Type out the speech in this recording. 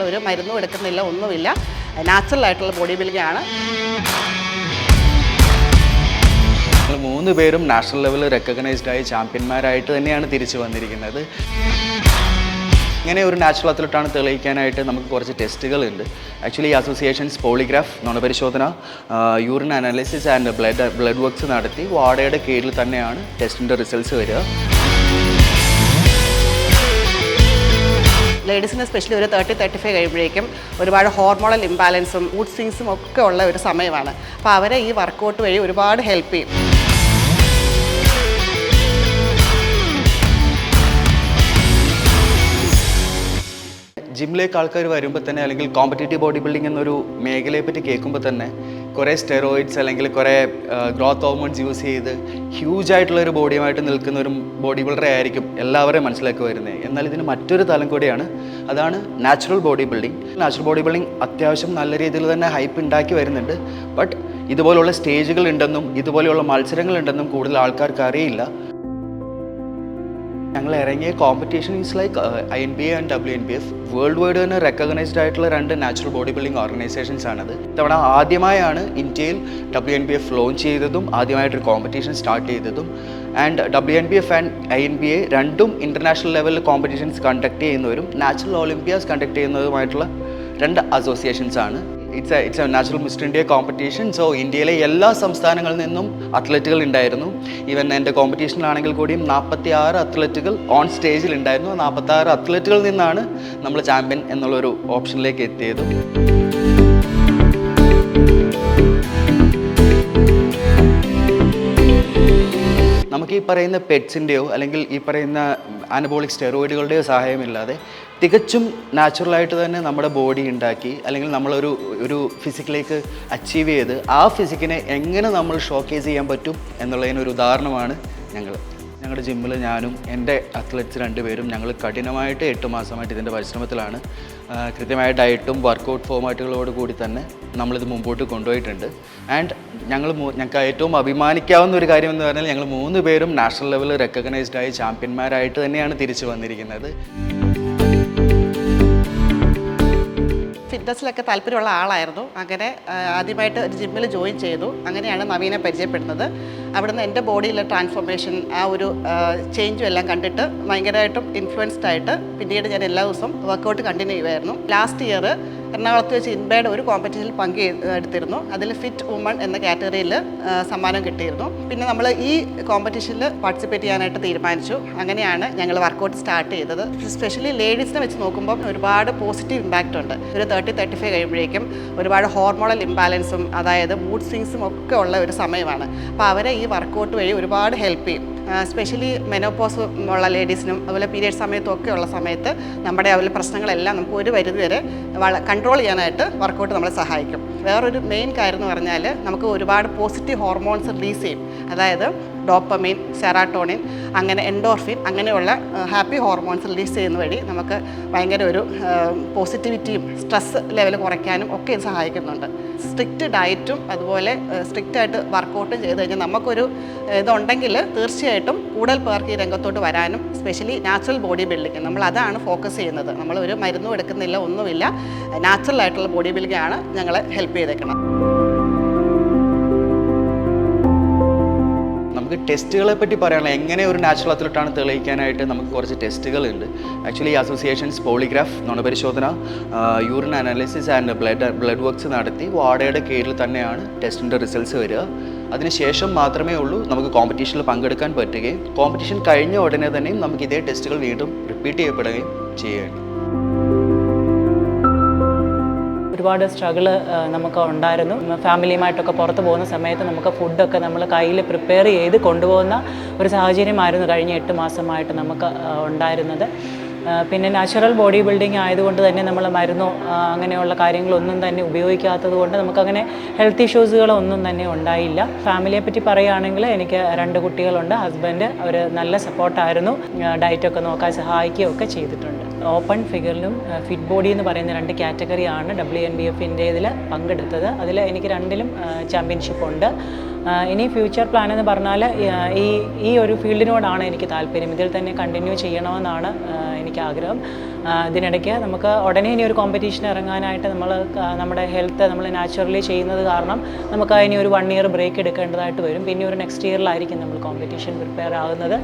നമ്മളൊരു മരുന്നും എടുക്കുന്നില്ല, ഒന്നുമില്ല. നാച്ചുറൽ ആയിട്ടുള്ള ബോഡി ബിൽഡിംഗ് ആണ്. ഞങ്ങൾ 3 പേരും നാഷണൽ ലെവലിൽ റെക്കഗ്നൈസ്ഡ് ആയി ചാമ്പ്യന്മാരായിട്ട് തന്നെയാണ് തിരിച്ചു വന്നിരിക്കുന്നത്. ഇങ്ങനെ ഒരു നാച്ചുറൽ അത്ലറ്റാണ് തെളിയിക്കാനായിട്ട് നമുക്ക് കുറച്ച് ടെസ്റ്റുകളുണ്ട്. ആക്ച്വലി അസോസിയേഷൻസ് പോളിഗ്രാഫ്, നുണപരിശോധന, urine analysis and blood works നടത്തി വാഡയുടെ കീഴിൽ തന്നെയാണ് ടെസ്റ്റിൻ്റെ റിസൾട്ട്സ് വരിക. ലേഡീസിന് സ്പെഷ്യലി ഒരു 30-35 കഴിയുമ്പോഴേക്കും ഒരുപാട് ഹോർമോണൽ ഇംബാലൻസും മൂഡ് സ്വിങ്സും ഒക്കെ ഉള്ള ഒരു സമയമാണ്. അപ്പോൾ അവരെ ഈ വർക്കൗട്ട് വഴി ഒരുപാട് ഹെൽപ്പ് ചെയ്യും. ജിമ്മിലേക്ക് ആൾക്കാർ വരുമ്പോൾ തന്നെ അല്ലെങ്കിൽ കോമ്പറ്റേറ്റീവ് ബോഡി ബിൽഡിംഗ് എന്നൊരു മേഖലയെ പറ്റി കേൾക്കുമ്പോൾ തന്നെ കുറേ സ്റ്റെറോയിഡ്സ് അല്ലെങ്കിൽ കുറേ ഗ്രോത്ത് ഹോർമോൺസ് യൂസ് ചെയ്ത് ഹ്യൂജ് ആയിട്ടുള്ളൊരു ബോഡിയുമായിട്ട് നിൽക്കുന്ന ഒരു ബോഡി ബിൽഡറെ ആയിരിക്കും എല്ലാവരെയും മനസ്സിലാക്കി വരുന്നത്. എന്നാൽ ഇതിന് മറ്റൊരു തലം കൂടിയാണ്, അതാണ് natural body building. Natural body building അത്യാവശ്യം നല്ല രീതിയിൽ തന്നെ ഹൈപ്പ് ഉണ്ടാക്കി വരുന്നുണ്ട്. ബട്ട് ഇതുപോലുള്ള സ്റ്റേജുകൾ ഉണ്ടെന്നും ഇതുപോലെയുള്ള മത്സരങ്ങളുണ്ടെന്നും കൂടുതൽ ആൾക്കാർക്ക് അറിയില്ല. ഞങ്ങൾ ഇറങ്ങിയ competition is like INBA and WNBF world wide തന്നെ റെക്കഗ്നൈസ്ഡ് ആയിട്ടുള്ള 2 നാച്ചുറൽ ബോഡി ബിൽഡിംഗ് ഓർഗനൈസേഷൻസ് ആണത്. ഇത്തവണ ആദ്യമായാണ് ഇന്ത്യയിൽ WNBF ലോഞ്ച് ചെയ്തതും ആദ്യമായിട്ടൊരു കോമ്പറ്റീഷൻ സ്റ്റാർട്ട് ചെയ്തതും. ആൻഡ് WNBF ആൻഡ് INBA രണ്ടും ഇൻ്റർനാഷണൽ ലെവലിൽ കോമ്പറ്റീഷൻസ് കണ്ടക്ട് ചെയ്യുന്നവരും നാച്ചുറൽ ഒളിമ്പിയാസ് കണ്ടക്ട് ചെയ്യുന്നതുമായിട്ടുള്ള 2 അസോസിയേഷൻസ് ആണ്. It's A natural mister India competition. So ഇന്ത്യയിലെ എല്ലാ സംസ്ഥാനങ്ങളിൽ നിന്നും അത്ലറ്റുകൾ ഉണ്ടായിരുന്നു. ഈവൻ എൻ്റെ കോമ്പറ്റീഷനിലാണെങ്കിൽ കൂടിയും 46 അത്ലറ്റുകൾ ഓൺ സ്റ്റേജിൽ ഉണ്ടായിരുന്നു. 46 അത്ലറ്റുകളിൽ നിന്നാണ് നമ്മൾ ചാമ്പ്യൻ എന്നുള്ളൊരു ഓപ്ഷനിലേക്ക് എത്തിയത്. നമുക്ക് ഈ പറയുന്ന പെറ്റ്സിൻ്റെയോ അല്ലെങ്കിൽ ഈ പറയുന്ന അനബോളിക് സ്റ്റെറോയിഡുകളുടെയോ സഹായമില്ലാതെ തികച്ചും നാച്ചുറലായിട്ട് തന്നെ നമ്മുടെ ബോഡി ഉണ്ടാക്കി അല്ലെങ്കിൽ നമ്മളൊരു ഫിസിക്കിലേക്ക് അച്ചീവ് ചെയ്ത് ആ ഫിസിക്കിനെ എങ്ങനെ നമ്മൾ ഷോക്കേസ് ചെയ്യാൻ പറ്റും എന്നുള്ളതിനൊരു ഉദാഹരണമാണ് ഞങ്ങളുടെ ജിമ്മിൽ ഞാനും എൻ്റെ അത്ലറ്റ്സ് 2 പേരും ഞങ്ങൾ കഠിനമായിട്ട് 8 മാസമായിട്ട് ഇതിൻ്റെ പരിശ്രമത്തിലാണ്. കൃത്യമായ ഡയറ്റും വർക്കൗട്ട് ഫോമാറ്റുകളോട് കൂടി തന്നെ നമ്മളിത് മുമ്പോട്ട് കൊണ്ടുപോയിട്ടുണ്ട്. ആൻഡ് ഞങ്ങൾക്ക് ഏറ്റവും അഭിമാനിക്കാവുന്ന ഒരു കാര്യം എന്ന് പറഞ്ഞാൽ ഞങ്ങൾ 3 പേരും നാഷണൽ ലെവലിൽ റെക്കഗ്നൈസ്ഡ് ആയി ചാമ്പ്യന്മാരായിട്ട് തന്നെയാണ് തിരിച്ചു വന്നിരിക്കുന്നത്. ഫിറ്റ്നസ്സിലൊക്കെ താല്പര്യമുള്ള ആളായിരുന്നു. അങ്ങനെ ആദ്യമായിട്ട് ഒരു ജിമ്മിൽ ജോയിൻ ചെയ്തു. അങ്ങനെയാണ് നവീനെ പരിചയപ്പെടുന്നത്. അവിടുന്ന് എൻ്റെ ബോഡിയിലെ ട്രാൻസ്ഫോർമേഷൻ, ആ ഒരു ചേഞ്ചും എല്ലാം കണ്ടിട്ട് ഭയങ്കരമായിട്ടും ഇൻഫ്ലുവൻസ്ഡ് ആയിട്ട് പിന്നീട് ഞാൻ എല്ലാ ദിവസവും വർക്കൗട്ട് കണ്ടിന്യൂ ചെയ്യുമായിരുന്നു. ലാസ്റ്റ് ഇയർ എറണാകുളത്ത് വെച്ച് ഇൻബയുടെ ഒരു കോമ്പറ്റീഷനിൽ പങ്കെടുത്തിരുന്നു. അതിൽ ഫിറ്റ് വുമൺ എന്ന കാറ്റഗറിയിൽ സമ്മാനം കിട്ടിയിരുന്നു. പിന്നെ നമ്മൾ ഈ കോമ്പറ്റീഷനിൽ പാർട്ടിസിപ്പേറ്റ് ചെയ്യാനായിട്ട് തീരുമാനിച്ചു. അങ്ങനെയാണ് ഞങ്ങൾ വർക്കൗട്ട് സ്റ്റാർട്ട് ചെയ്തത്. സ്പെഷ്യലി ലേഡീസിനെ വെച്ച് നോക്കുമ്പോൾ ഒരുപാട് പോസിറ്റീവ് ഇമ്പാക്റ്റ് ഉണ്ട്. ഒരു 30-35 കഴിയുമ്പോഴേക്കും ഒരുപാട് ഹോർമോണൽ ഇംബാലൻസും അതായത് മൂഡ് സ്വിങ്സും ഒക്കെ ഉള്ള ഒരു സമയമാണ്. അപ്പോൾ അവരെ ഈ വർക്കൗട്ട് വഴി ഒരുപാട് ഹെൽപ്പ് ചെയ്യും. സ്പെഷ്യലി മെനോപോസ് ഉള്ള ലേഡീസിനും അതുപോലെ പീരിയഡ് സമയത്തും ഒക്കെ ഉള്ള സമയത്ത് നമ്മുടെ അതുപോലെ പ്രശ്നങ്ങളെല്ലാം നമുക്ക് ഒരു പരിധി വരെ കൺട്രോൾ ചെയ്യാനായിട്ട് വർക്കൗട്ട് നമ്മളെ സഹായിക്കും. വേറൊരു മെയിൻ കാര്യം എന്ന് പറഞ്ഞാൽ നമുക്ക് ഒരുപാട് പോസിറ്റീവ് ഹോർമോൺസ് റിലീസ് ചെയ്യും. അതായത് ഡോപ്പമൈൻ, സെറാട്ടോണിൻ, അങ്ങനെ എൻഡോർഫിൻ, അങ്ങനെയുള്ള ഹാപ്പി ഹോർമോൺസ് റിലീസ് ചെയ്യുന്ന വഴി നമുക്ക് ഭയങ്കര ഒരു പോസിറ്റിവിറ്റിയും സ്ട്രെസ് ലെവൽ കുറയ്ക്കാനും ഒക്കെ ഇത് സഹായിക്കുന്നുണ്ട്. സ്ട്രിക്റ്റ് ഡയറ്റും അതുപോലെ സ്ട്രിക്റ്റായിട്ട് വർക്കൗട്ടും ചെയ്ത് കഴിഞ്ഞാൽ നമുക്കൊരു ഇതുണ്ടെങ്കിൽ തീർച്ചയായിട്ടും കൂടുതൽ പേർക്ക് ഈ രംഗത്തോട്ട് വരാനും, സ്പെഷ്യലി നാച്ചുറൽ ബോഡി ബിൽഡിംഗ് നമ്മൾ അതാണ് ഫോക്കസ് ചെയ്യുന്നത്. നമ്മൾ ഒരു മരുന്നും എടുക്കുന്നില്ല, ഒന്നുമില്ല. നാച്ചുറൽ ആയിട്ടുള്ള ബോഡി ബിൽഡിംഗ് ആണ് ഞങ്ങളെ ഹെൽപ്പ് ചെയ്തേക്കണം. നമുക്ക് ടെസ്റ്റുകളെ പറ്റി പറയാനുള്ള എങ്ങനെ ഒരു നാച്ചുറൽ അത്ലറ്റാണ് തെളിയിക്കാനായിട്ട് നമുക്ക് കുറച്ച് ടെസ്റ്റുകളുണ്ട്. ആക്ച്വലി അസോസിയേഷൻസ് പോളിഗ്രാഫ്, നുണപരിശോധന, urine analysis and blood works നടത്തി വാഡയുടെ കീഴിൽ തന്നെയാണ് ടെസ്റ്റിൻ്റെ റിസൾട്ട്സ് വരിക. അതിനുശേഷം മാത്രമേ ഉള്ളൂ നമുക്ക് കോമ്പറ്റീഷനിൽ പങ്കെടുക്കാൻ പറ്റുകയും കോമ്പറ്റീഷൻ കഴിഞ്ഞ ഉടനെ തന്നെയും നമുക്ക് ഇതേ ടെസ്റ്റുകൾ വീണ്ടും റിപ്പീറ്റ് ചെയ്യപ്പെടുകയും ചെയ്യുകയാണ്. ഒരുപാട് സ്ട്രഗിള് നമുക്ക് ഉണ്ടായിരുന്നു. ഫാമിലിയുമായിട്ടൊക്കെ പുറത്ത് പോകുന്ന സമയത്ത് നമുക്ക് ഫുഡൊക്കെ നമ്മൾ കയ്യിൽ പ്രിപ്പയർ ചെയ്ത് കൊണ്ടുപോകുന്ന ഒരു സാഹചര്യമായിരുന്നു കഴിഞ്ഞ 8 മാസമായിട്ട് നമുക്ക് ഉണ്ടായിരുന്നത്. പിന്നെ നാച്ചുറൽ ബോഡി ബിൽഡിംഗ് ആയതുകൊണ്ട് തന്നെ നമ്മൾ മരുന്നോ അങ്ങനെയുള്ള കാര്യങ്ങളൊന്നും തന്നെ ഉപയോഗിക്കാത്തത് കൊണ്ട് നമുക്കങ്ങനെ ഹെൽത്ത് ഇഷ്യൂസുകളൊന്നും തന്നെ ഉണ്ടായില്ല. ഫാമിലിയെ പറ്റി പറയുകയാണെങ്കിൽ എനിക്ക് 2 കുട്ടികളുണ്ട്. ഹസ്ബൻഡ് അവർ നല്ല സപ്പോർട്ടായിരുന്നു. ഡയറ്റൊക്കെ നോക്കാൻ സഹായിക്കുകയൊക്കെ ചെയ്തിട്ടുണ്ട്. ഓപ്പൺ ഫിഗറിലും ഫിറ്റ് ബോഡി എന്ന് പറയുന്ന 2 കാറ്റഗറിയാണ് WNBF ഇതിൽ പങ്കെടുത്തത്. അതിൽ എനിക്ക് 2ലും ചാമ്പ്യൻഷിപ്പ് ഉണ്ട്. ഇനി ഫ്യൂച്ചർ പ്ലാൻ എന്ന് പറഞ്ഞാൽ ഈ ഒരു ഫീൽഡിനോടാണ് എനിക്ക് താല്പര്യം. ഇതിൽ തന്നെ കണ്ടിന്യൂ ചെയ്യണമെന്നാണ് എനിക്ക് ആഗ്രഹം. ഇതിനിടയ്ക്ക് നമുക്ക് ഉടനെ ഇനി ഒരു കോമ്പറ്റീഷൻ ഇറങ്ങാനായിട്ട് നമ്മുടെ ഹെൽത്ത് നമ്മൾ നാച്ചുറലി ചെയ്യുന്നത് കാരണം നമുക്ക് അതിന് ഒരു 1 ഇയർ ബ്രേക്ക് എടുക്കേണ്ടതായിട്ട് വരും. പിന്നെ ഒരു നെക്സ്റ്റ് ഇയറിലായിരിക്കും നമ്മൾ കോമ്പറ്റീഷൻ പ്രിപ്പയർ ആകുന്നത്.